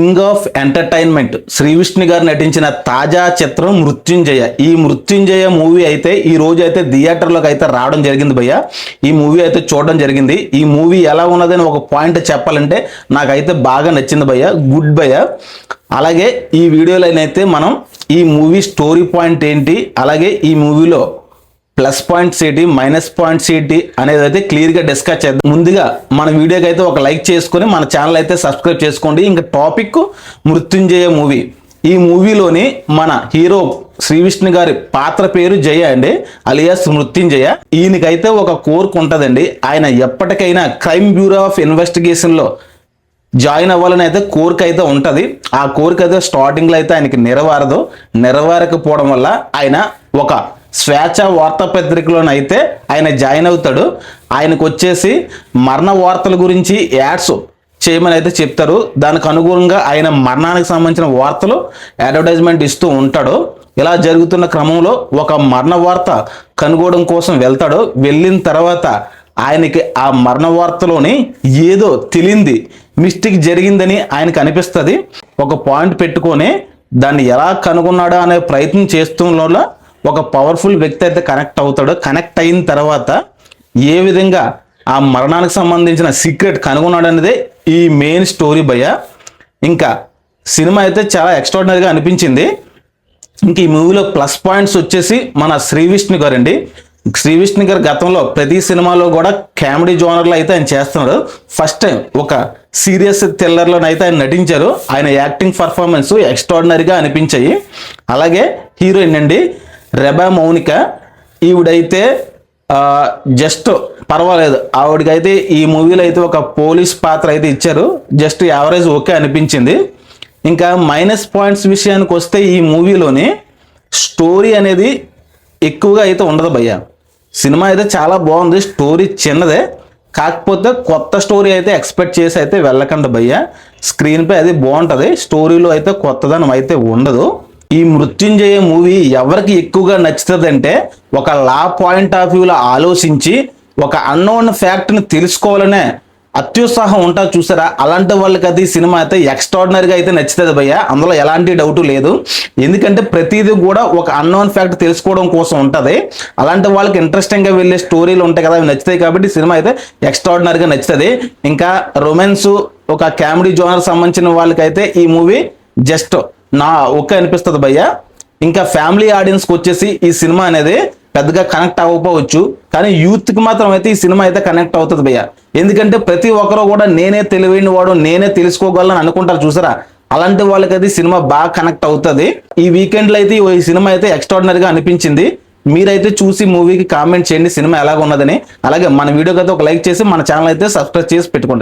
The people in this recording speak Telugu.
King of entertainment Shri Vishnu గారు నటించిన తాజా చిత్రం మృత్యుంజయ. ఈ మృత్యుంజయ మూవీ అయితే ఈ రోజు అయితే థియేటర్లోకి అయితే రావడం జరిగింది భయ్య. ఈ మూవీ అయితే చూడడం జరిగింది. ఈ మూవీ ఎలా ఉన్నదని ఒక పాయింట్ చెప్పాలంటే నాకైతే బాగా నచ్చింది భయ్య, గుడ్ భయ్య. అలాగే ఈ వీడియోలోనైతే మనం ఈ మూవీ స్టోరీ పాయింట్ ఏంటి, అలాగే ఈ మూవీలో ప్లస్ పాయింట్స్ ఏంటి, మైనస్ పాయింట్స్ ఏంటి అనేది అయితే క్లియర్గా డిస్కస్ చేద్దాం. ముందుగా మన వీడియోకి అయితే ఒక లైక్ చేసుకొని మన ఛానల్ అయితే సబ్స్క్రైబ్ చేసుకోండి. ఇంకా టాపిక్ మృత్యుంజయ మూవీ. ఈ మూవీలోని మన హీరో శ్రీ విష్ణు గారి పాత్ర పేరు జయ అండి, అలియాస్ మృత్యుంజయ. ఈయనకైతే ఒక కోరిక ఉంటుందండి. ఆయన ఎప్పటికైనా క్రైమ్ బ్యూరో ఆఫ్ ఇన్వెస్టిగేషన్లో జాయిన్ అవ్వాలని అయితే కోరిక అయితే ఉంటుంది. ఆ కోరిక అయితే స్టార్టింగ్లో అయితే ఆయనకి నెరవేరకపోవడం వల్ల ఆయన ఒక స్వేచ్ఛ వార్తాపత్రికలోనైతే ఆయన జాయిన్ అవుతాడు. ఆయనకు వచ్చేసి మరణ వార్తల గురించి యాడ్స్ చేయమని అయితే చెప్తారు. దానికి అనుగుణంగా ఆయన మరణానికి సంబంధించిన వార్తలు అడ్వర్టైజ్మెంట్ ఇస్తూ ఉంటాడు. ఇలా జరుగుతున్న క్రమంలో ఒక మరణ వార్త కనుగోవడం కోసం వెళ్తాడు. వెళ్ళిన తర్వాత ఆయనకి ఆ మరణ వార్తలోని ఏదో తెలియంది మిస్టేక్ జరిగిందని ఆయనకు అనిపిస్తుంది. ఒక పాయింట్ పెట్టుకొని దాన్ని ఎలా కనుగొన్నాడో అనే ప్రయత్నం చేస్తున్న ఒక పవర్ఫుల్ వ్యక్తి అయితే కనెక్ట్ అవుతాడు. కనెక్ట్ అయిన తర్వాత ఏ విధంగా ఆ మరణానికి సంబంధించిన సీక్రెట్ కనుగొన్నాడు అనేది ఈ మెయిన్ స్టోరీ భయ్య. ఇంకా సినిమా అయితే చాలా ఎక్స్ట్రాడినరీగా అనిపించింది. ఇంక ఈ మూవీలో ప్లస్ పాయింట్స్ వచ్చేసి మన శ్రీ విష్ణు గారు అండి. శ్రీ విష్ణు గారు గతంలో ప్రతి సినిమాలో కూడా కామెడీ జోనర్లో అయితే ఆయన చేస్తున్నాడు. ఫస్ట్ టైం ఒక సీరియస్ థ్రిల్లర్లోనైతే ఆయన నటించారు. ఆయన యాక్టింగ్ పర్ఫార్మెన్స్ ఎక్స్ట్రాడినరీగా అనిపించాయి. అలాగే హీరోయిన్ అండి రెబా మౌనిక. ఈవిడైతే జస్ట్ పర్వాలేదు, ఆవిడకైతే ఈ మూవీలో అయితే ఒక పోలీస్ పాత్ర అయితే ఇచ్చారు. జస్ట్ యావరేజ్ ఓకే అనిపించింది. ఇంకా మైనస్ పాయింట్స్ విషయానికి వస్తే ఈ మూవీలోని స్టోరీ అనేది ఎక్కువగా అయితే ఉండదు భయ్య. సినిమా అయితే చాలా బాగుంది, స్టోరీ చిన్నదే. కాకపోతే కొత్త స్టోరీ అయితే ఎక్స్పెక్ట్ చేసి అయితే వెళ్ళకండి భయ్య. స్క్రీన్ పై అది బాగుంటుంది, స్టోరీలో అయితే కొత్తదనం అయితే ఉండదు. ఈ మృత్యుంజయ మూవీ ఎవరికి ఎక్కువగా నచ్చుతుందంటే ఒక లా పాయింట్ ఆఫ్ వ్యూలో ఆలోచించి ఒక అన్నోన్ ఫ్యాక్ట్ని తెలుసుకోవాలనే అత్యుత్సాహం ఉంటుంది చూసారా, అలాంటి వాళ్ళకి అది సినిమా అయితే ఎక్స్ట్రాడినరీగా అయితే నచ్చుతుంది భయ్య. అందులో ఎలాంటి డౌట్ లేదు. ఎందుకంటే ప్రతిదీ కూడా ఒక అన్నోన్ ఫ్యాక్ట్ తెలుసుకోవడం కోసం ఉంటుంది. అలాంటి వాళ్ళకి ఇంట్రెస్టింగ్గా వెళ్ళే స్టోరీలు ఉంటాయి కదా, అవి నచ్చుతాయి. కాబట్టి సినిమా అయితే ఎక్స్ట్రాడినరీగా నచ్చుతుంది. ఇంకా రొమాన్స్, ఒక కామెడీ జోనర్ సంబంధించిన వాళ్ళకైతే ఈ మూవీ జస్ట్ ఓకే అనిపిస్తుంది భయ్య. ఇంకా ఫ్యామిలీ ఆడియన్స్కి వచ్చేసి ఈ సినిమా అనేది పెద్దగా కనెక్ట్ అవ్వకపోవచ్చు, కానీ యూత్కి మాత్రం అయితే ఈ సినిమా అయితే కనెక్ట్ అవుతుంది భయ్య. ఎందుకంటే ప్రతి ఒక్కరు కూడా నేనే తెలివైన వాడు, నేనే తెలుసుకోగలను అనుకుంటారు చూసారా, అలాంటి వాళ్ళకైతే సినిమా బాగా కనెక్ట్ అవుతుంది. ఈ వీకెండ్లో అయితే ఈ సినిమా అయితే ఎక్స్ట్రాడినరీగా అనిపించింది. మీరైతే చూసి మూవీకి కామెంట్ చేయండి సినిమా ఎలాగ ఉన్నదని. అలాగే మన వీడియోకి అయితే ఒక లైక్ చేసి మన ఛానల్ అయితే సబ్స్క్రైబ్ చేసి పెట్టుకోండి.